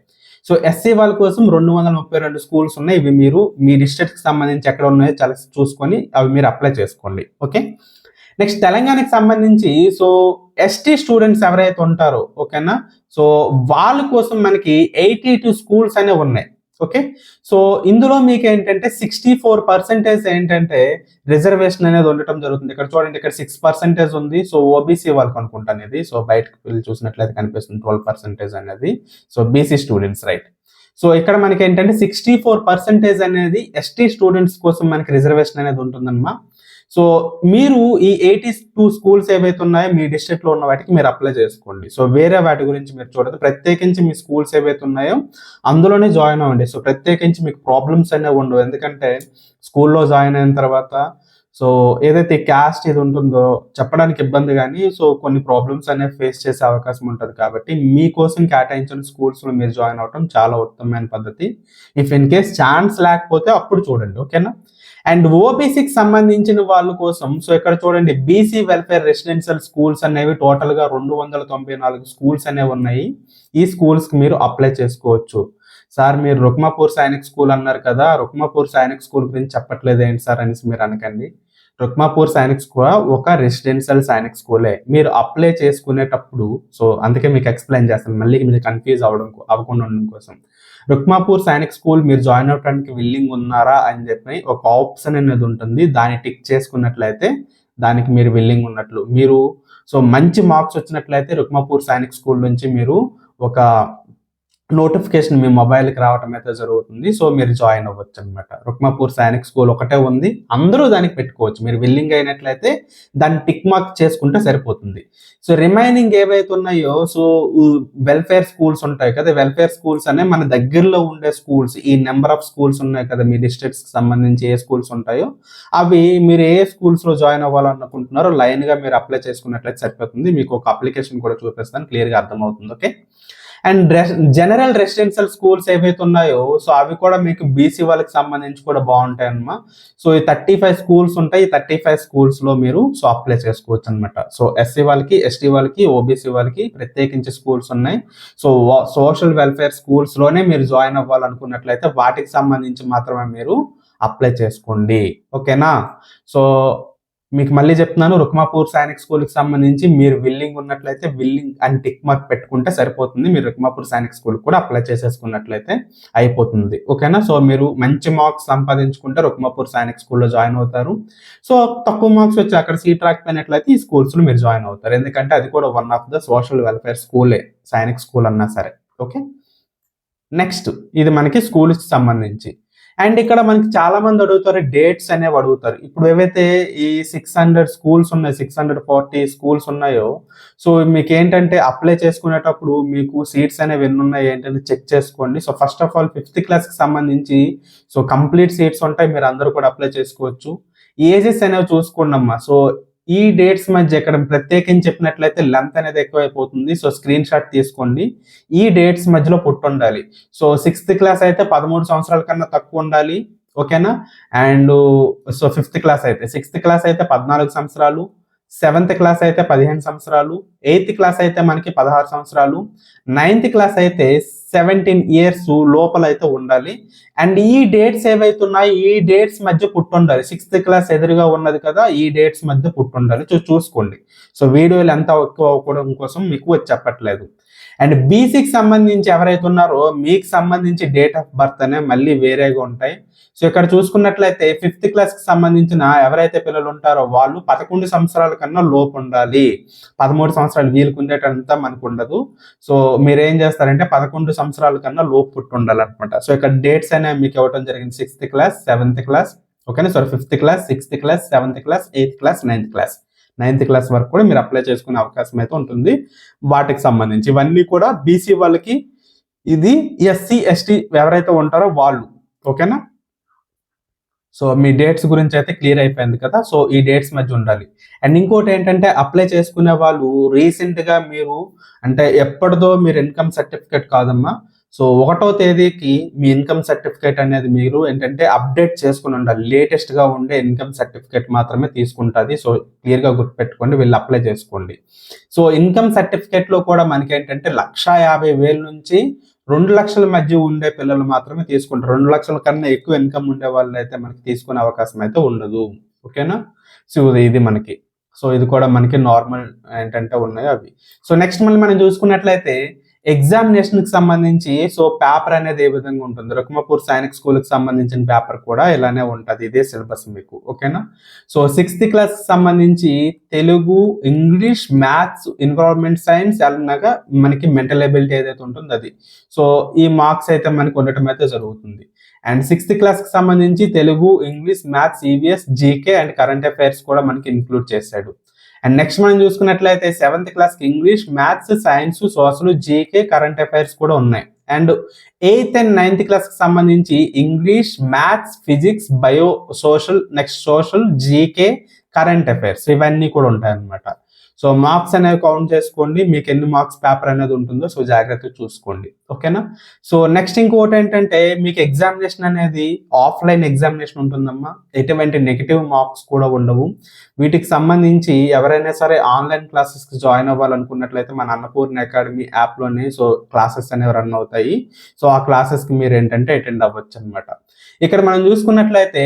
సో ఎస్సీ వాళ్ళ కోసం 232 స్కూల్స్ ఉన్నాయి. ఇవి మీరు మీ డిస్ట్రిక్ట్కి సంబంధించి ఎక్కడ ఉన్నాయో చాలా చూసుకొని అవి మీరు అప్లై చేసుకోండి, ఓకే. నెక్స్ట్ తెలంగాణకి సంబంధించి సో ఎస్టీ స్టూడెంట్స్ ఎవరైతే ఉంటారో, ఓకేనా, సో వాళ్ళ కోసం మనకి 82 స్కూల్స్ అనేవి ఉన్నాయి, ఓకే. సో ఇందులో మీకు ఏంటంటే 64% ఏంటంటే రిజర్వేషన్ అనేది ఉండటం జరుగుతుంది. ఇక్కడ చూడండి, ఇక్కడ 6% ఉంది. సో ఓబీసీ వాళ్ళకి అనుకుంటాను ఇది. సో బయటకు వెళ్ళి చూసినట్లయితే కనిపిస్తుంది 12% అనేది. So BC students, right. So ఇక్కడ మనకి ఏంటంటే 64% అనేది ఎస్టీ స్టూడెంట్స్ కోసం మనకి రిజర్వేషన్ అనేది ఉంటుందన్నమా. సో మీరు ఈ 82 స్కూల్స్ ఏవైతే ఉన్నాయో మీ డిస్ట్రిక్ట్ లో ఉన్న వాటికి మీరు అప్లై చేసుకోండి. సో వేరే వాటి గురించి మీరు చూడదు, ప్రత్యేకించి మీ స్కూల్స్ ఏవైతే ఉన్నాయో అందులోనే జాయిన్ అవ్వండి. సో ప్రత్యేకించి మీకు ప్రాబ్లమ్స్ అనేవి ఉండవు. ఎందుకంటే స్కూల్లో జాయిన్ అయిన తర్వాత సో ఏదైతే క్యాస్ట్ ఇది ఉంటుందో చెప్పడానికి ఇబ్బంది, కానీ సో కొన్ని ప్రాబ్లమ్స్ అనేవి ఫేస్ చేసే అవకాశం ఉంటుంది. కాబట్టి మీకోసం కేటాయించిన స్కూల్స్లో మీరు జాయిన్ అవ్వడం చాలా ఉత్తమమైన పద్ధతి. ఇఫ్ ఇన్ కేస్ ఛాన్స్ లేకపోతే అప్పుడు చూడండి, ఓకేనా. అండ్ ఓబీసీకి సంబంధించిన వాళ్ళ కోసం సో ఇక్కడ చూడండి, బీసీ వెల్ఫేర్ రెసిడెన్షియల్ స్కూల్స్ అనేవి టోటల్ గా 294 స్కూల్స్ అనేవి ఉన్నాయి. ఈ స్కూల్స్ కి మీరు అప్లై చేసుకోవచ్చు. సార్ మీరు రుక్మాపూర్ సైనిక్ స్కూల్ అన్నారు కదా, రుక్మాపూర్ సైనిక్ స్కూల్ గురించి చెప్పట్లేదు ఏంటి సార్ అనేసి మీరు అనకండి. రుక్మాపూర్ సైనిక్ స్కూల్ ఒక రెసిడెన్షియల్ సైనిక్ స్కూలే. మీరు అప్లై చేసుకునేటప్పుడు సో అందుకే మీకు ఎక్స్ప్లెయిన్ చేస్తాను, మళ్ళీ మీరు కన్ఫ్యూజ్ అవ్వకుండా ఉండడం కోసం. రుక్మాపూర్ సైనిక్ స్కూల్ మీరు జాయిన్ అవ్వడానికి విల్లింగ్ ఉన్నారా అని చెప్పి ఒక ఆప్షన్ అనేది ఉంటుంది. దాన్ని టిక్ చేసుకున్నట్లయితే దానికి మీరు విల్లింగ్ ఉన్నట్లు. మీరు సో మంచి మార్క్స్ వచ్చినట్లయితే రుక్మాపూర్ సైనిక్ స్కూల్ నుంచి మీరు ఒక నోటిఫికేషన్ మీ మొబైల్కి రావటం అయితే జరుగుతుంది. సో మీరు జాయిన్ అవ్వచ్చు అనమాట. రుక్మాపూర్ సైనిక్ స్కూల్ ఒకటే ఉంది, అందరూ దానికి పెట్టుకోవచ్చు. మీరు విల్లింగ్ అయినట్లయితే దాన్ని టిక్ మార్క్ చేసుకుంటే సరిపోతుంది. సో రిమైనింగ్ ఏవైతే ఉన్నాయో సో వెల్ఫేర్ స్కూల్స్ ఉంటాయి కదా, వెల్ఫేర్ స్కూల్స్ అనే మన దగ్గరలో ఉండే స్కూల్స్, ఈ నెంబర్ ఆఫ్ స్కూల్స్ ఉన్నాయి కదా మీ డిస్ట్రిక్ట్స్కి సంబంధించి ఏ స్కూల్స్ ఉంటాయో అవి మీరు ఏ స్కూల్స్లో జాయిన్ అవ్వాలనుకుంటున్నారో లైన్గా మీరు అప్లై చేసుకున్నట్లయితే సరిపోతుంది. మీకు ఒక అప్లికేషన్ కూడా చూపిస్తాను, క్లియర్గా అర్థమవుతుంది, okay. And general residential schools ఏవైతే ఉన్నాయో సో అవి కూడా మీకు బీసీ వాళ్ళకి సంబంధించి కూడా బాగుంటాయి అన్నమా. సో ఈ 35 స్కూల్స్ ఉంటాయి. ఈ 35 స్కూల్స్ లో మీరు సో అప్లై చేసుకోవచ్చు అనమాట. సో ఎస్సీ వాళ్ళకి, ఎస్టీ వాళ్ళకి, ఓబీసీ వాళ్ళకి ప్రత్యేకించి స్కూల్స్ ఉన్నాయి. సో సోషల్ వెల్ఫేర్ స్కూల్స్ లోనే మీరు జాయిన్ అవ్వాలనుకున్నట్లయితే వాటికి సంబంధించి మాత్రమే మీరు అప్లై చేసుకోండి, ఓకేనా. సో మీకు మళ్ళీ చెప్తున్నాను, రుక్మాపూర్ సైనిక్ స్కూల్కి సంబంధించి మీరు విల్లింగ్ ఉన్నట్లయితే విల్లింగ్ అని టిక్ మార్క్ పెట్టుకుంటే సరిపోతుంది. మీరు రుక్మాపూర్ సైనిక్ స్కూల్ కూడా అప్లై చేసేసుకున్నట్లయితే అయిపోతుంది, ఓకేనా. సో మీరు మంచి మార్క్స్ సంపాదించుకుంటే రుక్మాపూర్ సైనిక్ స్కూల్లో జాయిన్ అవుతారు. సో తక్కువ మార్క్స్ వచ్చి అక్కడ సీట్ రాకపోయినట్లయితే ఈ స్కూల్స్లో మీరు జాయిన్ అవుతారు. ఎందుకంటే అది కూడా one of the social welfare స్కూలే, సైనిక్ స్కూల్ అన్నా సరే, ఓకే. నెక్స్ట్ ఇది మనకి స్కూల్స్కి సంబంధించి. అండ్ ఇక్కడ మనకి చాలా మంది అడుగుతారు, డేట్స్ అనేవి అడుగుతారు. ఇప్పుడు ఏవైతే ఈ 600 స్కూల్స్ ఉన్నాయి, 640 స్కూల్స్ ఉన్నాయో సో మీకు ఏంటంటే అప్లై చేసుకునేటప్పుడు మీకు సీట్స్ అనేవి ఎన్ని ఉన్నాయి ఏంటంటే చెక్ చేసుకోండి. So first of all 5th క్లాస్కి సంబంధించి సో కంప్లీట్ సీట్స్ ఉంటాయి, మీరు అందరూ కూడా అప్లై చేసుకోవచ్చు. ఏజెస్ అనేవి చూసుకోండి అమ్మా. సో ఈ డేట్స్ మధ్య ఇక్కడ ప్రత్యేకించి చెప్పినట్లయితే లెంత్ అనేది ఎక్కువైపోతుంది. సో స్క్రీన్ షాట్ తీసుకోండి. ఈ డేట్స్ మధ్యలో పుట్టుండాలి. సో 6th క్లాస్ అయితే 13 సంవత్సరాల కన్నా తక్కువ ఉండాలి, ఓకేనా. అండ్ సో 5th క్లాస్ అయితే, 6th క్లాస్ అయితే 14 సంవత్సరాలు, 7th క్లాస్ అయితే 15 సంవత్సరాలు, 8th క్లాస్ అయితే మనకి 16 సంవత్సరాలు, 9th క్లాస్ అయితే 17 ఇయర్స్ లోపల అయితే ఉండాలి. అండ్ ఈ డేట్స్ ఏవైతున్నాయి ఈ డేట్స్ మధ్య పుట్టుండాలి. 6th క్లాస్ ఎదురుగా ఉన్నది కదా, ఈ డేట్స్ మధ్య పుట్టుండాలి. చూసుకోండి. సో వీడియోలు ఎంత ఎక్కువ అవ్వడం కోసం మీకు వచ్చి చెప్పట్లేదు. అండ్ బీసీకి సంబంధించి ఎవరైతే ఉన్నారో మీకు సంబంధించి డేట్ ఆఫ్ బర్త్ అనే మళ్ళీ వేరేగా ఉంటాయి. సో ఇక్కడ చూసుకున్నట్లయితే 5th క్లాస్ కి సంబంధించిన ఎవరైతే పిల్లలు ఉంటారో వాళ్ళు 11 సంవత్సరాల కన్నా లోపు ఉండాలి. 13 సంవత్సరాలు వీళ్ళకి ఉండేటంతా మనకు ఉండదు. సో మీరేం చేస్తారంటే 11 సంవత్సరాల కన్నా లోపు పుట్టి ఉండాలన్నమాట. సో ఇక్కడ డేట్స్ అనేవి మీకు ఇవ్వడం జరిగింది. 6th క్లాస్, 7th క్లాస్, ఓకేనా. Sorry 5th class, 6th class, 7th class, 8th class, 9th class. 9th class వరకు కూడా మీరు అప్లై చేసుకునే అవకాశం అయితే ఉంటుంది. వాటికి సంబంధించి ఇవన్నీ కూడా బీసీ వాళ్ళకి, ఇది ఎస్సీ ఎస్టీ ఎవరైతే ఉంటారో వాళ్ళు, ఓకేనా. సో మీ డేట్స్ గురించి అయితే క్లియర్ అయిపోయింది కదా. సో ఈ డేట్స్ మధ్య ఉండాలి. అండ్ ఇంకోటి ఏంటంటే అప్లై చేసుకునే వాళ్ళు రీసెంట్ గా మీరు అంటే ఎప్పటిదో మీరు ఇన్కమ్ సర్టిఫికేట్ కాదమ్మా. సో 1వ తేదీకి మీ ఇన్కమ్ సర్టిఫికేట్ అనేది మీరు ఏంటంటే అప్డేట్ చేసుకుని ఉండాలి. లేటెస్ట్ గా ఉండే ఇన్కమ్ సర్టిఫికేట్ మాత్రమే తీసుకుంటుంది. సో క్లియర్ గా గుర్తుపెట్టుకోండి, వీళ్ళు అప్లై చేసుకోండి. సో ఇన్కమ్ సర్టిఫికేట్ లో కూడా మనకి ఏంటంటే 1,50,000 నుంచి 2 లక్షల మధ్య ఉండే పిల్లలు మాత్రమే తీసుకుంటారు. 2 లక్షల కన్నా ఎక్కువ ఇన్కమ్ ఉండే వాళ్ళు అయితే మనకి తీసుకునే అవకాశం అయితే ఉండదు. ఓకేనా. సో ఇది మనకి, సో ఇది కూడా మనకి నార్మల్ ఏంటంటే ఉన్నాయి అవి. సో నెక్స్ట్ మళ్ళీ మనం చూసుకున్నట్లయితే ఎగ్జామినేషన్ కి సంబంధించి సో పేపర్ అనేది ఏ విధంగా ఉంటుంది. రుక్మాపూర్ సైనిక్ స్కూల్ కి సంబంధించిన పేపర్ కూడా ఇలానే ఉంటుంది. ఇదే సిలబస్ మీకు, ఓకేనా. సో 6th క్లాస్ సంబంధించి Telugu, English, maths, environment science అలాగా మనకి మెంటల్ ఎబిలిటీ ఏదైతే ఉంటుందో అది. సో ఈ మార్క్స్ అయితే మనకి ఉండటం అయితే జరుగుతుంది. అండ్ 6th క్లాస్ కి సంబంధించి Telugu, English, maths, EVS, GK and current affairs కూడా మనకి ఇంక్లూడ్ చేశాడు. అండ్ నెక్స్ట్ మనం చూసుకున్నట్లయితే 7th క్లాస్ కి English, maths, science, social, GK, current affairs కూడా ఉన్నాయి. And 8th and 9th class కి సంబంధించి English, maths, physics, bio, social, next social, GK, current affairs ఇవన్నీ కూడా ఉంటాయి అన్నమాట. సో మార్క్స్ అనేవి కౌంట్ చేసుకోండి, మీకు ఎన్ని మార్క్స్ పేపర్ అనేది ఉంటుందో సో జాగ్రత్తగా చూసుకోండి, ఓకేనా. సో నెక్స్ట్ ఇంకోటి ఏంటంటే మీకు ఎగ్జామినేషన్ అనేది ఆఫ్లైన్ ఎగ్జామినేషన్ ఉంటుందమ్మా. ఎటువంటి నెగిటివ్ మార్క్స్ కూడా ఉండవు. వీటికి సంబంధించి ఎవరైనా సరే ఆన్లైన్ క్లాసెస్కి జాయిన్ అవ్వాలనుకున్నట్లయితే మన అన్నపూర్ణ అకాడమీ యాప్లోనే సో క్లాసెస్ అనేవి రన్ అవుతాయి. సో ఆ క్లాసెస్కి మీరు ఏంటంటే అటెండ్ అవ్వచ్చు అనమాట. ఇక్కడ మనం చూసుకున్నట్లయితే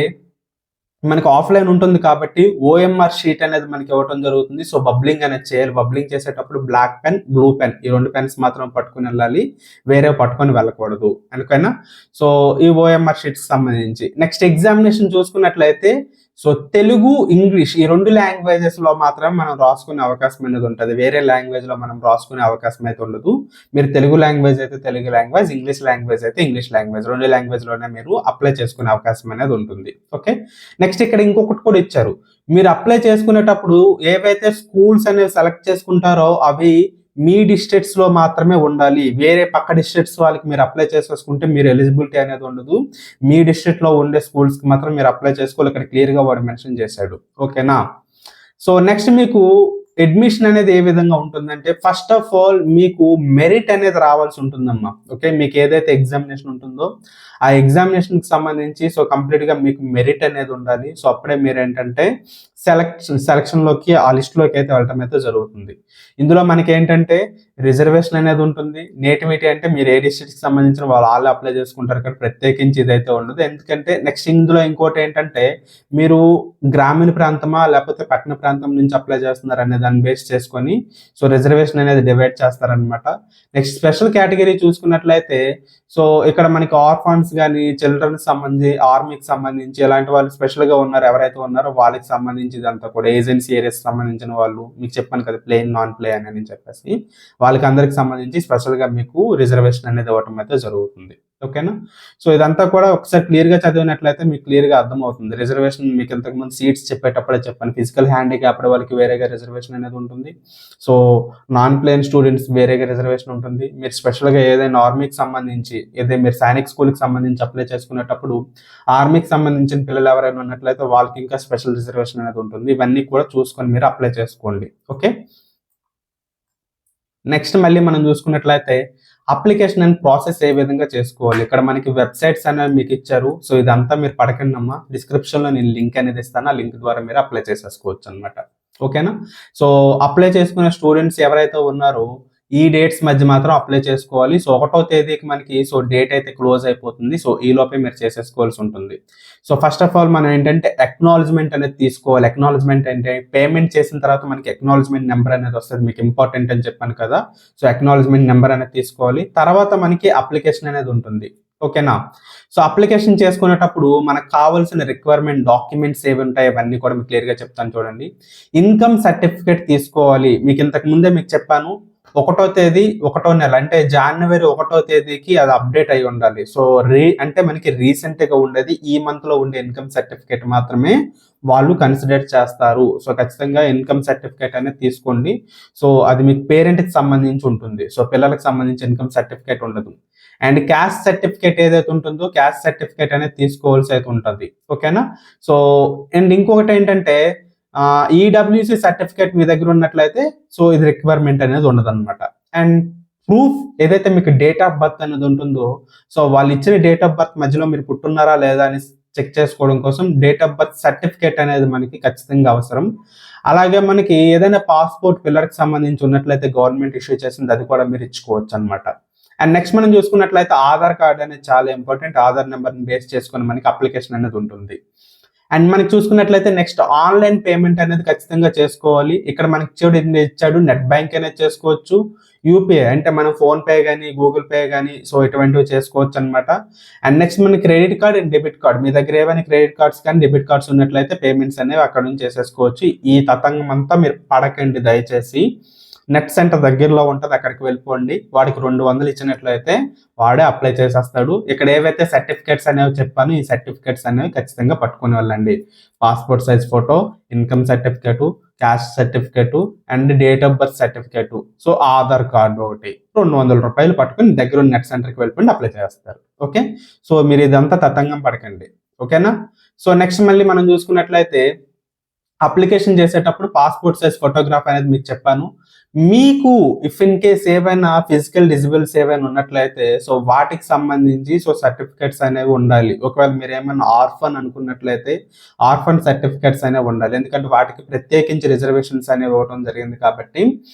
మనకి ఆఫ్లైన్ ఉంటుంది కాబట్టి ఓఎంఆర్ షీట్ అనేది మనకి ఇవ్వడం జరుగుతుంది. సో బబ్లింగ్ అనేది చేయాలి. బబ్లింగ్ చేసేటప్పుడు బ్లాక్ పెన్, బ్లూ పెన్ ఈ 2 పెన్స్ మాత్రం పట్టుకుని వెళ్ళాలి, వేరే పట్టుకొని వెళ్ళకూడదు అనుకైనా. సో ఈ ఓఎంఆర్ షీట్స్ సంబంధించి నెక్స్ట్ ఎగ్జామినేషన్ చూసుకున్నట్లయితే సో తెలుగు, ఇంగ్లీష్ ఈ 2 లాంగ్వేజెస్ లో మాత్రమే మనం రాసుకునే అవకాశం అనేది ఉంటుంది. వేరే లాంగ్వేజ్ లో మనం రాసుకునే అవకాశం అయితే ఉండదు. మీరు తెలుగు లాంగ్వేజ్ అయితే తెలుగు లాంగ్వేజ్, ఇంగ్లీష్ లాంగ్వేజ్ అయితే ఇంగ్లీష్ లాంగ్వేజ్, 2 లాంగ్వేజ్ లోనే మీరు అప్లై చేసుకునే అవకాశం అనేది ఉంటుంది. ఓకే. నెక్స్ట్ ఇక్కడ ఇంకొకటి కూడా ఇచ్చారు. మీరు అప్లై చేసుకునేటప్పుడు ఏవైతే స్కూల్స్ అనేవి సెలెక్ట్ చేసుకుంటారో అవి మీ డిస్ట్రిక్ట్స్ లో మాత్రమే ఉండాలి. వేరే పక్క డిస్ట్రిక్ట్స్ వాళ్ళకి మీరు అప్లై చేసేసుకుంటే మీరు ఎలిజిబిలిటీ అనేది ఉండదు. మీ డిస్ట్రిక్ట్ లో ఉండే స్కూల్స్ కి మాత్రం మీరు అప్లై చేసుకోవాలి. ఇక్కడ క్లియర్ గా వాడు మెన్షన్ చేశాడు, ఓకేనా. సో నెక్స్ట్ మీకు అడ్మిషన్ అనేది ఏ విధంగా ఉంటుందంటే ఫస్ట్ ఆఫ్ ఆల్ మీకు మెరిట్ అనేది రావాల్సి ఉంటుందమ్మా. ఓకే, మీకు ఏదైతే ఎగ్జామినేషన్ ఉంటుందో ఆ ఎగ్జామినేషన్ కి సంబంధించి సో కంప్లీట్ గా మీకు మెరిట్ అనేది ఉండాలి. సో అప్పుడే మీరు ఏంటంటే సెలక్షన్ లోకి ఆ లిస్ట్ లోకి అయితే వెళ్ళటం అయితే జరుగుతుంది. ఇందులో మనకి ఏంటంటే రిజర్వేషన్ అనేది ఉంటుంది. నేటివిటీ అంటే మీరు ఏ డిస్ట్రిక్ట్ కి సంబంధించిన వాళ్ళు అప్లై చేసుకుంటారు ఇక్కడ, ప్రత్యేకించి ఇదైతే ఉండదు. ఎందుకంటే నెక్స్ట్ ఇందులో ఇంకోటి ఏంటంటే మీరు గ్రామీణ ప్రాంతమా లేకపోతే పట్టణ ప్రాంతం నుంచి అప్లై చేస్తున్నారు అనే దాన్ని బేస్ చేసుకొని సో రిజర్వేషన్ అనేది డివైడ్ చేస్తారనమాట. నెక్స్ట్ స్పెషల్ కేటగిరీ చూసుకున్నట్లయితే సో ఇక్కడ మనకి ఆర్ఫాన్స్ కానీ చిల్డ్రన్ సంబంధించి ఆర్మీకి సంబంధించి ఇలాంటి వాళ్ళు స్పెషల్ గా ఉన్నారు ఎవరైతే ఉన్నారో వాళ్ళకి సంబంధించి ఇదంతా కూడా ఏజెన్సీ ఏరియాస్ సంబంధించిన వాళ్ళు, మీకు చెప్పాను కదా ప్లేన్ నాన్ ప్లే అని చెప్పేసి వాళ్ళకి అందరికి సంబంధించి స్పెషల్ గా మీకు రిజర్వేషన్ అనేది ఇవ్వటం అయితే జరుగుతుంది. ఓకేనా. సో ఇదంతా కూడా ఒకసారి క్లియర్ గా చదివినట్లయితే మీకు క్లియర్ గా అర్థమవుతుంది. రిజర్వేషన్ మీకు ఇంతకుముందు సీట్స్ చెప్పేటప్పుడే చెప్పాను, ఫిజికల్ హ్యాండిక్యాప్డ్ వాళ్ళకి వేరేగా రిజర్వేషన్ అనేది ఉంటుంది. సో నాన్ ప్లేన్ స్టూడెంట్స్ వేరేగా రిజర్వేషన్ ఉంటుంది. మీరు స్పెషల్ గా ఏదైనా ఆర్మీకి సంబంధించి ఏదైనా మీరు సైనిక్ స్కూల్ కి సంబంధించి అప్లై చేసుకునేటప్పుడు ఆర్మీకి సంబంధించిన పిల్లలు ఎవరైనా ఉన్నట్లయితే వాళ్ళకి ఇంకా స్పెషల్ రిజర్వేషన్ అనేది ఉంటుంది. ఇవన్నీ కూడా చూసుకొని మీరు అప్లై చేసుకోండి. ఓకే. నెక్స్ట్ మళ్ళీ మనం చూసుకున్నట్లయితే అప్లికేషన్ అండ్ ప్రాసెస్ ఏ విధంగా చేసుకోవాలి. ఇక్కడ మనకి వెబ్సైట్స్ అనేవి మీకు ఇచ్చారు. సో ఇదంతా మీరు పడకండి అమ్మా, డిస్క్రిప్షన్లో నేను లింక్ అనేది ఇస్తాను. ఆ లింక్ ద్వారా మీరు అప్లై చేసేసుకోవచ్చు అనమాట. ఓకేనా. సో అప్లై చేసుకునే స్టూడెంట్స్ ఎవరైతే ఉన్నారో ఈ డేట్స్ మధ్య మాత్రం అప్లై చేసుకోవాలి. సో 1వ తేదీకి మనకి సో డేట్ అయితే క్లోజ్ అయిపోతుంది. సో ఈ లోపే మీరు చేసేసుకోవాల్సి ఉంటుంది. సో ఫస్ట్ ఆఫ్ ఆల్ మనం ఏంటంటే అక్నాలజ్మెంట్ అనేది తీసుకోవాలి. అక్నాలజ్మెంట్ అంటే పేమెంట్ చేసిన తర్వాత మనకి అక్నాలజ్మెంట్ నెంబర్ అనేది వస్తుంది. మీకు ఇంపార్టెంట్ అని చెప్పాను కదా. సో అక్నాలజ్మెంట్ నెంబర్ అనేది తీసుకోవాలి. తర్వాత మనకి అప్లికేషన్ అనేది ఉంటుంది. ఓకేనా. సో అప్లికేషన్ చేసుకునేటప్పుడు మనకు కావాల్సిన రిక్వైర్మెంట్ డాక్యుమెంట్స్ ఏవి ఉంటాయి అవన్నీ కూడా మీకు క్లియర్గా చెప్తాను చూడండి. ఇన్కమ్ సర్టిఫికేట్ తీసుకోవాలి. మీకు ఇంతకు ముందే మీకు చెప్పాను 1వ తేదీ 1వ నెల అంటే జనవరి 1వ తేదీకి అది అప్డేట్ అయి ఉండాలి. సో అంటే మనకి రీసెంట్గా ఉండేది ఈ మంత్లో ఉండే ఇన్కమ్ సర్టిఫికేట్ మాత్రమే వాళ్ళు కన్సిడర్ చేస్తారు. సో ఖచ్చితంగా ఇన్కమ్ సర్టిఫికేట్ అనేది తీసుకోండి. సో అది మీకు పేరెంట్కి సంబంధించి ఉంటుంది. సో పిల్లలకు సంబంధించి ఇన్కమ్ సర్టిఫికేట్ ఉండదు. అండ్ క్యాస్ట్ సర్టిఫికేట్ ఏదైతే ఉంటుందో క్యాస్ట్ సర్టిఫికేట్ అనేది తీసుకోవాల్సి అయితే ఉంటుంది. ఓకేనా. సో అండ్ ఇంకొకటి ఏంటంటే ఈడబ్ల్యూసి సర్టిఫికేట్ మీ దగ్గర ఉన్నట్లయితే సో ఇది రిక్వైర్మెంట్ అనేది ఉండదు అనమాట. అండ్ ప్రూఫ్ ఏదైతే మీకు డేట్ ఆఫ్ బర్త్ అనేది ఉంటుందో సో వాళ్ళు ఇచ్చిన డేట్ ఆఫ్ బర్త్ మధ్యలో మీరు పుట్టున్నారా లేదా అని చెక్ చేసుకోవడం కోసం డేట్ ఆఫ్ బర్త్ సర్టిఫికేట్ అనేది మనకి ఖచ్చితంగా అవసరం. అలాగే మనకి ఏదైనా పాస్పోర్ట్ పిల్లర్కి సంబంధించి ఉన్నట్లయితే గవర్నమెంట్ ఇష్యూ చేసింది అది కూడా మీరు ఇచ్చుకోవచ్చు అనమాట. అండ్ నెక్స్ట్ మనం చూసుకున్నట్లయితే ఆధార్ కార్డ్ అనేది చాలా ఇంపార్టెంట్. ఆధార్ నెంబర్ని బేస్ చేసుకొని మనకి అప్లికేషన్ అనేది ఉంటుంది. అండ్ మనకి చూసుకున్నట్లయితే నెక్స్ట్ ఆన్లైన్ పేమెంట్ అనేది ఖచ్చితంగా చేసుకోవాలి. ఇక్కడ మనకి ఇచ్చాడు నెట్ బ్యాంక్ అనేది చేసుకోవచ్చు. యూపీఐ అంటే మనం ఫోన్పే కానీ గూగుల్ పే కానీ సో ఇటువంటివి చేసుకోవచ్చు అనమాట. అండ్ నెక్స్ట్ మన credit card and debit card మీ దగ్గర ఏమైనా క్రెడిట్ కార్డ్స్ కానీ డెబిట్ కార్డ్స్ ఉన్నట్లయితే పేమెంట్స్ అనేవి అక్కడ నుంచి చేసేసుకోవచ్చు. ఈ తతంగం అంతా మీరు పడకండి దయచేసి. నెట్ సెంటర్ దగ్గరలో ఉంటుంది, అక్కడికి వెళ్ళిపోండి. వాడికి 200 ఇచ్చినట్లయితే వాడే అప్లై చేసేస్తాడు. ఇక్కడ ఏవైతే సర్టిఫికేట్స్ అనేవి చెప్పాను ఈ సర్టిఫికేట్స్ అనేవి ఖచ్చితంగా పట్టుకొని వెళ్ళండి. Passport size photo, income certificate, caste certificate and date of birth certificate. So Aadhaar card ఒకటి 200 రూపాయలు పట్టుకుని దగ్గర నెట్ సెంటర్కి వెళ్ళిపోండి, అప్లై చేస్తారు. ఓకే. సో మీరు ఇదంతా తతంగం పడకండి. ఓకేనా. సో నెక్స్ట్ మళ్ళీ మనం చూసుకున్నట్లయితే అప్లికేషన్ చేసేటప్పుడు పాస్పోర్ట్ సైజ్ ఫోటోగ్రాఫ్ అనేది మీకు చెప్పాను. మీకు ఇఫ్ ఇన్ కేస్ ఏవైనా ఫిజికల్ డిజబుల్స్ ఏవైనా ఉన్నట్లయితే సో వాటికి సంబంధించి సో సర్టిఫికేట్స్ అనేవి ఉండాలి. ఒకవేళ మీరు ఏమైనా ఆర్ఫన్ అనుకున్నట్లయితే ఆర్ఫన్ సర్టిఫికేట్స్ అనేవి ఉండాలి. ఎందుకంటే వాటికి ప్రత్యేకించి రిజర్వేషన్స్ అనేవి ఇవ్వడం జరిగింది కాబట్టి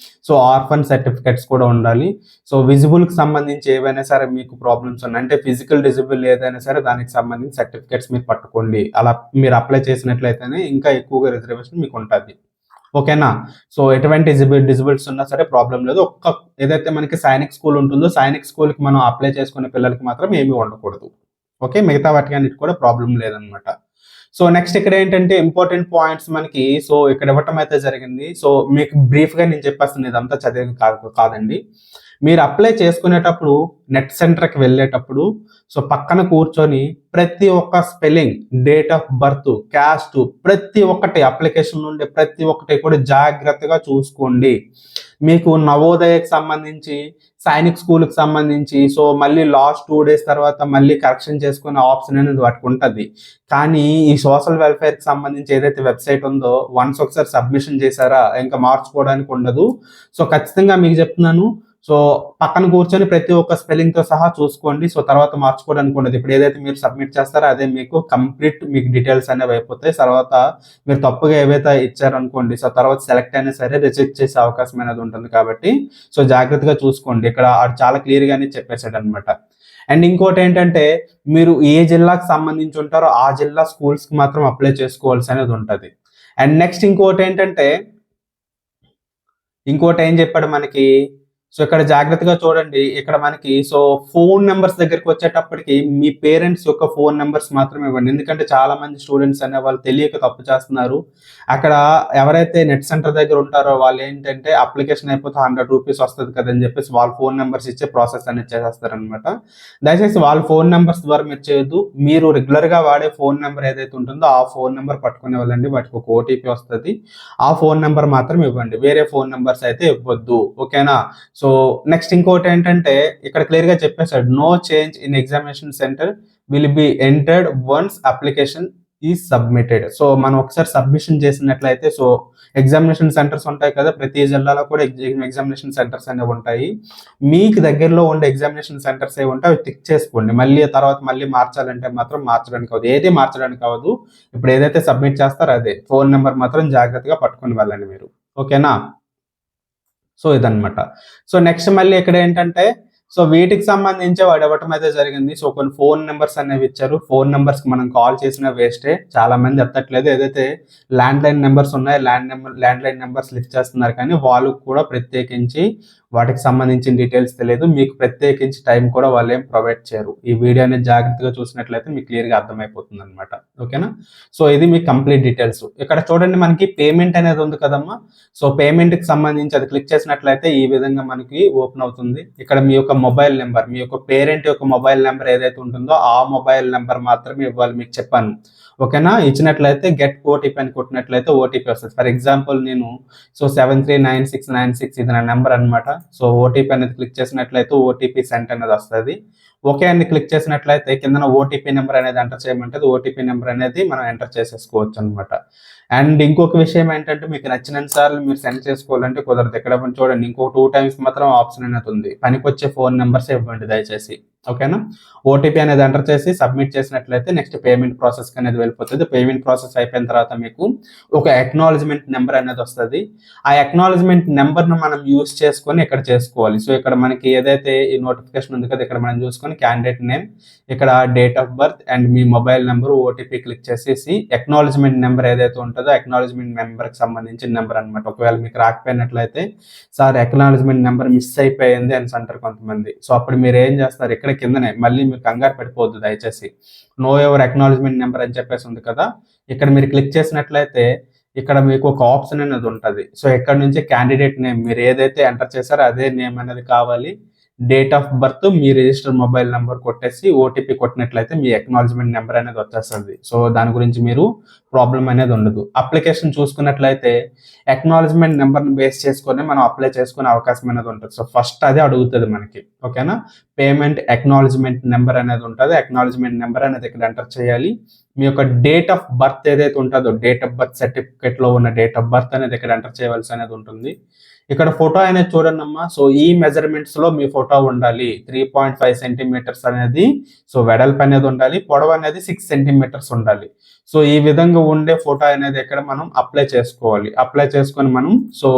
సో ఆర్ఫన్ సర్టిఫికేట్స్ కూడా ఉండాలి. సో విజిబుల్కి సంబంధించి ఏవైనా సరే మీకు ప్రాబ్లమ్స్ ఉన్నాయి అంటే ఫిజికల్ డిజబుల్ ఏదైనా సరే దానికి సంబంధించి సర్టిఫికేట్స్ మీరు పట్టుకోండి. అలా మీరు అప్లై చేసినట్లయితేనే ఇంకా ఎక్కువగా రిజర్వేషన్ మీకు ఉంటుంది. ఓకేనా. సో ఎటువంటి డిజిబిలిటీస్ ఉన్నా సరే ప్రాబ్లం లేదు. ఏదైతే మనకి సైనిక్ స్కూల్ ఉంటుందో సైనిక్ స్కూల్కి మనం అప్లై చేసుకునే పిల్లలకి మాత్రం ఏమీ ఉండకూడదు. ఓకే. మిగతా వాటికి అన్నిటి కూడా ప్రాబ్లం లేదనమాట. సో నెక్స్ట్ ఇక్కడ ఏంటంటే ఇంపార్టెంట్ పాయింట్స్ మనకి సో ఇక్కడ ఇవ్వటం అయితే జరిగింది. సో మీకు బ్రీఫ్గా నేను చెప్పేస్తాను, ఇదంతా చదివేది కాదండి. మీరు అప్లై చేసుకునేటప్పుడు నెట్ సెంటర్కి వెళ్ళేటప్పుడు సో పక్కన కూర్చొని ప్రతి ఒక్క spelling, date of birth, caste ప్రతి ఒక్కటి అప్లికేషన్ నుండి ప్రతి ఒక్కటి కూడా జాగ్రత్తగా చూసుకోండి. మీకు నవోదయకి సంబంధించి సైనిక్ స్కూల్కి సంబంధించి సో మళ్ళీ లాస్ట్ 2 days తర్వాత మళ్ళీ కరెక్షన్ చేసుకునే ఆప్షన్ అనేది వాటికి ఉంటుంది. కానీ ఈ సోషల్ వెల్ఫేర్కి సంబంధించి ఏదైతే వెబ్సైట్ ఉందో వన్స్ ఒకసారి సబ్మిషన్ చేశారా ఇంకా మార్చుకోవడానికి ఉండదు. సో ఖచ్చితంగా మీకు చెప్తున్నాను. సో పక్కన కూర్చొని ప్రతి ఒక్క స్పెల్లింగ్తో సహా చూసుకోండి. సో తర్వాత మార్చుకోవడానికి ఉండదు. ఇప్పుడు ఏదైతే మీరు సబ్మిట్ చేస్తారో అదే మీకు కంప్లీట్ మీకు డీటెయిల్స్ అనేవి అయిపోతాయి. తర్వాత మీరు తప్పుగా ఏవైతే ఇచ్చారనుకోండి సో తర్వాత సెలెక్ట్ అయినా సరే రిజెక్ట్ చేసే అవకాశం అనేది ఉంటుంది. కాబట్టి సో జాగ్రత్తగా చూసుకోండి. ఇక్కడ చాలా క్లియర్గానే చెప్పేశాడు అనమాట. అండ్ ఇంకోటి ఏంటంటే మీరు ఏ జిల్లాకు సంబంధించి ఉంటారో ఆ జిల్లా స్కూల్స్కి మాత్రం అప్లై చేసుకోవాల్సి అనేది ఉంటుంది. అండ్ నెక్స్ట్ ఇంకోటి ఏం చెప్పాడు మనకి సో ఇక్కడ జాగ్రత్తగా చూడండి. ఇక్కడ మనకి సో ఫోన్ నెంబర్స్ దగ్గరికి వచ్చేటప్పటికి మీ పేరెంట్స్ యొక్క ఫోన్ నెంబర్స్ మాత్రమే ఇవ్వండి. ఎందుకంటే చాలా మంది స్టూడెంట్స్ అనే వాళ్ళు తెలియక తప్పు చేస్తున్నారు. అక్కడ ఎవరైతే నెట్ సెంటర్ దగ్గర ఉంటారో వాళ్ళు ఏంటంటే అప్లికేషన్ అయిపోతే 100 రూపీస్ వస్తుంది కదని చెప్పేసి వాళ్ళ ఫోన్ నెంబర్స్ ఇచ్చే ప్రాసెస్ అనేది చేసేస్తారనమాట. దయచేసి వాళ్ళ ఫోన్ నెంబర్స్ ద్వారా మీరు చేయొద్దు. మీరు రెగ్యులర్గా వాడే ఫోన్ నెంబర్ ఏదైతే ఉంటుందో ఆ ఫోన్ నెంబర్ పట్టుకునే వాళ్ళండి. వాటికి ఒక ఓటీపీ వస్తుంది. ఆ ఫోన్ నెంబర్ మాత్రం ఇవ్వండి, వేరే ఫోన్ నెంబర్స్ అయితే ఇవ్వద్దు. ఓకేనా. సో నెక్స్ట్ ఇంకోటి ఏంటంటే ఇక్కడ క్లియర్గా చెప్పేశాడు, no change in examination centre will be entered once application ఈ సబ్మిటెడ్. సో మనం ఒకసారి సబ్మిషన్ చేసినట్లయితే సో ఎగ్జామినేషన్ సెంటర్స్ ఉంటాయి కదా, ప్రతి జిల్లాలో కూడా ఎగ్జామినేషన్ సెంటర్స్ అనేవి ఉంటాయి. మీకు దగ్గరలో ఉండే ఎగ్జామినేషన్ సెంటర్స్ ఏవి ఉంటే అవి టిక్ చేసుకోండి. మళ్ళీ తర్వాత మళ్ళీ మార్చాలంటే మాత్రం మార్చడానికి అవ్వదు, ఏది మార్చడానికి అవ్వదు. ఇప్పుడు ఏదైతే సబ్మిట్ చేస్తారో అదే ఫోన్ నెంబర్ మాత్రం జాగ్రత్తగా పట్టుకొని వెళ్ళండి మీరు. ఓకేనా? సో ఇదనమాట. సో నెక్స్ట్ మళ్ళీ ఇక్కడ ఏంటంటే సో వీటికి సంబంధించి వాడు ఇవ్వటం అయితే జరిగింది. సో కొన్ని ఫోన్ నెంబర్స్ అనేవి ఇచ్చారు. ఫోన్ నెంబర్స్ కి మనం కాల్ చేసినా వేస్టే, చాలా మంది ఎత్తట్లేదు. ఏదైతే ల్యాండ్ లైన్ నెంబర్స్ ఉన్నాయో ల్యాండ్ లైన్ నెంబర్స్ లిఫ్ట్ చేస్తున్నారు, కానీ వాళ్ళకు కూడా ప్రత్యేకించి వాటికి సంబంధించిన డీటెయిల్స్ తెలియదు. మీకు ప్రత్యేకించి టైం కూడా వాళ్ళు ఏం ప్రొవైడ్ చేయరు. ఈ వీడియో అనేది జాగ్రత్తగా చూసినట్లయితే మీకు క్లియర్గా అర్థమైపోతుంది అనమాట. ఓకేనా? సో ఇది మీ కంప్లీట్ డీటెయిల్స్. ఇక్కడ చూడండి, మనకి పేమెంట్ అనేది ఉంది కదమ్మా. సో పేమెంట్ కి సంబంధించి అది క్లిక్ చేసినట్లయితే ఈ విధంగా మనకి ఓపెన్ అవుతుంది. ఇక్కడ మీ యొక్క మొబైల్ నెంబర్, మీ యొక్క పేరెంట్ యొక్క మొబైల్ నెంబర్ ఏదైతే ఉంటుందో ఆ మొబైల్ నెంబర్ మాత్రమే ఇవ్వాలి, మీకు చెప్పాను. ఓకేనా? ఇచ్చినట్లయితే గెట్ ఓటీపీ అని కొట్టినట్లయితే ఓటీపీ వస్తుంది. ఫర్ ఎగ్జాంపుల్ నేను సో 739696 ఇది నా నెంబర్ అనమాట. సో ఓటీపీ అనేది క్లిక్ చేసినట్లయితే ఓటీపీ సెంట్ అనేది వస్తుంది. ఓకే అని క్లిక్ చేసినట్లయితే కింద ఓటీపీ నెంబర్ అనేది ఎంటర్ చేయమంటుంది. ఓటీపీ నెంబర్ అనేది మనం ఎంటర్ చేసేసుకోవచ్చు అనమాట. అండ్ ఇంకొక విషయం ఏంటంటే, మీకు నచ్చిన సార్లు మీరు సెండ్ చేసుకోవాలంటే కుదరదు. ఇక్కడ చూడండి, ఇంకో 2 times మాత్రం ఆప్షన్ అనేది ఉంది. పనికొచ్చే ఫోన్ నెంబర్స్ ఇవ్వండి దయచేసి. ఓకేనా? ఓటీపీ అనేది ఎంటర్ చేసి సబ్మిట్ చేసినట్లయితే నెక్స్ట్ పేమెంట్ ప్రాసెస్ అనేది వెళ్ళిపోతుంది. పేమెంట్ ప్రాసెస్ అయిపోయిన తర్వాత మీకు ఒక అక్నాలజ్మెంట్ నెంబర్ అనేది వస్తుంది. ఆ అక్నాలజ్మెంట్ నెంబర్ను మనం యూస్ చేసుకొని ఇక్కడ చేసుకోవాలి. సో ఇక్కడ మనకి ఏదైతే ఈ నోటిఫికేషన్ ఉంది కదా, ఇక్కడ మనం చూసుకొని క్యాండిడేట్ నేమ్, ఇక్కడ date of birth and me mobile number, OTP click చేసేసి అక్నాలజ్మెంట్ నెంబర్ ఏదైతే ఉంటుందో అక్నాలజ్మెంట్ నెంబర్కి సంబంధించిన నెంబర్ అనమాట. ఒకవేళ మీకు రాకపోయినట్లయితే సార్ అక్నాలజ్మెంట్ నెంబర్ మిస్ అయిపోయింది అని అంటారు కొంతమంది. సో అప్పుడు మీరు ఏం చేస్తారు, ఇక్కడ కిందనే మళ్ళీ మీరు కంగారు పడిపోవద్దు దయచేసి. నో ఎవర్ అక్నాలజ్మెంట్ నెంబర్ అని చెప్పేసి ఉంది కదా, ఇక్కడ మీరు క్లిక్ చేసినట్లయితే ఇక్కడ మీకు ఒక ఆప్షన్ అనేది ఉంటుంది. సో ఇక్కడ నుంచి క్యాండిడేట్ నేమ్ మీరు ఏదైతే ఎంటర్ చేశారో అదే నేమ్ అనేది కావాలి. Date of birth, me register mobile number కొట్టేసి ఓటీపీ కొట్టినట్లయితే మీ అక్నాలజ్మెంట్ నెంబర్ అనేది వచ్చేస్తుంది. సో దాని గురించి మీరు ప్రాబ్లం అనేది ఉండదు. అప్లికేషన్ చూసుకున్నట్లయితే అక్నాలజ్మెంట్ నెంబర్ని బేస్ చేసుకొని మనం అప్లై చేసుకునే అవకాశం అనేది ఉంటుంది. సో ఫస్ట్ అదే అడుగుతుంది మనకి. ఓకేనా? పేమెంట్ అక్నాలజ్మెంట్ నెంబర్ అనేది ఉంటుంది. అక్నాలజ్మెంట్ నెంబర్ అనేది ఇక్కడ ఎంటర్ చేయాలి. మీ యొక్క డేట్ ఆఫ్ బర్త్ ఏదైతే ఉంటుందో డేట్ ఆఫ్ బర్త్ సర్టిఫికేట్లో ఉన్న డేట్ ఆఫ్ బర్త్ అనేది ఇక్కడ ఎంటర్ చేయవలసి అనేది ఉంటుంది. ఇక్కడ ఫోటో అనేది చూడండి అమ్మా. సో ఈ మెజర్మెంట్స్ లో మీ ఫోటో ఉండాలి. 3.5 సెంటీమీటర్స్ అనేది సో వెడల్పు అనేది ఉండాలి, పొడవు అనేది 6 సెంటీమీటర్స్ ఉండాలి. సో ఈ విధంగా ఉండే ఫోటో అనేది ఇక్కడ మనం అప్లై చేసుకోవాలి. అప్లై చేసుకొని మనం సో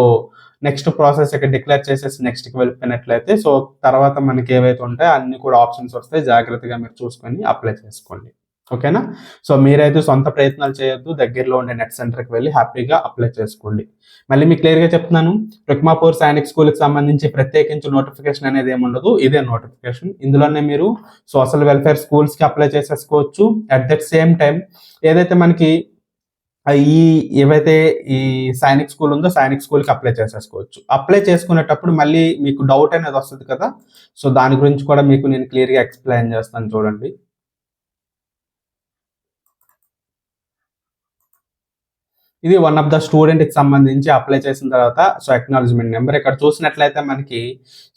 నెక్స్ట్ ప్రాసెస్ ఇక్కడ డిక్లేర్ చేసేసి నెక్స్ట్కి వెళ్ళిపోయినట్లయితే సో తర్వాత మనకి ఏవైతే ఉంటాయో అన్ని కూడా ఆప్షన్స్ వస్తాయి. జాగ్రత్తగా మీరు చూసుకొని అప్లై చేసుకోండి. ఓకేనా? సో మీరైతే సొంత ప్రయత్నాలు చేయొద్దు, దగ్గరలో ఉండే నెట్ సెంటర్కి వెళ్ళి హ్యాపీగా అప్లై చేసుకోండి. మళ్ళీ మీకు క్లియర్గా చెప్తున్నాను, రుక్మాపూర్ సైనిక్ స్కూల్కి సంబంధించి ప్రత్యేకించి నోటిఫికేషన్ అనేది ఏమి ఉండదు. ఇదే నోటిఫికేషన్. ఇందులోనే మీరు సోషల్ వెల్ఫేర్ స్కూల్స్కి అప్లై చేసేసుకోవచ్చు. అట్ దట్ సేమ్ టైం ఏదైతే మనకి ఏవైతే ఈ సైనిక్ స్కూల్ ఉందో సైనిక్ స్కూల్కి అప్లై చేసేసుకోవచ్చు. అప్లై చేసుకునేటప్పుడు మళ్ళీ మీకు డౌట్ అనేది వస్తుంది కదా, సో దాని గురించి కూడా మీకు నేను క్లియర్గా ఎక్స్ప్లెయిన్ చేస్తాను. చూడండి, ఇది వన్ ఆఫ్ ద స్టూడెంట్ కి సంబంధించి అప్లై చేసిన తర్వాత సో అక్నాలజ్మెంట్ నెంబర్ ఇక్కడ చూసినట్లయితే మనకి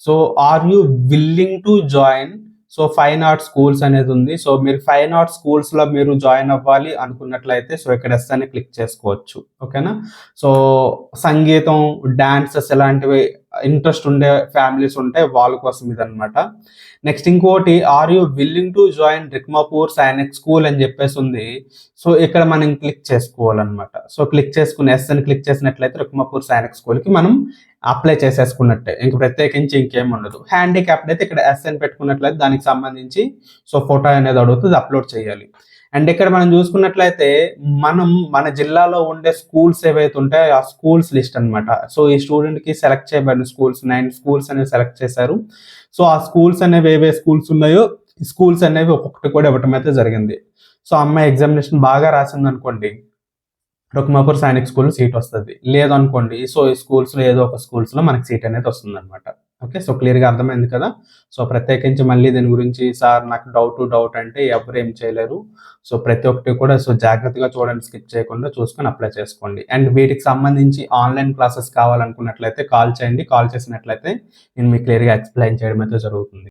so are you willing to join so fine arts schools అనేది ఉంది. సో మీరు ఫైన్ ఆర్ట్స్ స్కూల్స్ లో మీరు జాయిన్ అవ్వాలి అనుకున్నట్లయితే సో ఇక్కడ ఎస్ అని క్లిక్ చేసుకోవచ్చు. ఓకేనా? సో సంగీతం, డాన్సెస్ ఇలాంటివి ఇంట్రెస్ట్ ఉండే ఫ్యామిలీస్ ఉంటే వాళ్ళ కోసం ఇదనమాట. నెక్స్ట్ ఇంకోటి, are you willing to join Rukmapur Sainik school అని చెప్పేసి ఉంది. సో ఇక్కడ మనం క్లిక్ చేసుకోవాలన్నమాట. సో క్లిక్ చేసుకుని ఎస్ అని క్లిక్ చేసినట్లయితే రుక్మాపూర్ సైనిక్ స్కూల్కి మనం అప్లై చేసేసుకున్నట్టే, ఇంక ప్రత్యేకించి ఇంకేం ఉండదు. హ్యాండిక్యాప్డ్ అయితే ఇక్కడ ఎస్ అని పెట్టుకున్నట్లయితే దానికి సంబంధించి సో ఫోటో అనేది అడుగుతుంది, అప్లోడ్ చేయాలి. అండ్ ఇక్కడ మనం చూసుకున్నట్లయితే మనం మన జిల్లాలో ఉండే స్కూల్స్ ఏవైతే ఉంటాయో ఆ స్కూల్స్ లిస్ట్ అనమాట. సో ఈ స్టూడెంట్కి సెలెక్ట్ చేయబడిన స్కూల్స్ 9 స్కూల్స్ అనేవి సెలెక్ట్ చేశారు. సో ఆ స్కూల్స్ అనేవి ఏవే స్కూల్స్ ఉన్నాయో స్కూల్స్ అనేవి ఒక్కొక్కటి కూడా ఇవ్వటం అయితే జరిగింది. సో అమ్మాయి ఎగ్జామినేషన్ బాగా రాసింది అనుకోండి, రుక్మాపూర్ సైనిక్ స్కూల్ సీట్ వస్తుంది. లేదనుకోండి సో ఈ స్కూల్స్లో ఏదో ఒక స్కూల్స్లో మనకి సీట్ అనేది వస్తుంది అనమాట. ఓకే, సో క్లియర్గా అర్థమైంది కదా. సో ప్రత్యేకించి మళ్ళీ దీని గురించి సార్ నాకు డౌట్ అంటే ఎవరు ఏం చేయలేరు. సో ప్రతి ఒక్కటి కూడా సో జాగ్రత్తగా చూడండి, స్కిప్ చేయకుండా చూసుకొని అప్లై చేసుకోండి. అండ్ వీటికి సంబంధించి ఆన్లైన్ క్లాసెస్ కావాలనుకున్నట్లయితే కాల్ చేయండి. కాల్ చేసినట్లయితే నేను మీకు క్లియర్గా ఎక్స్ప్లెయిన్ చేయడం అయితే జరుగుతుంది.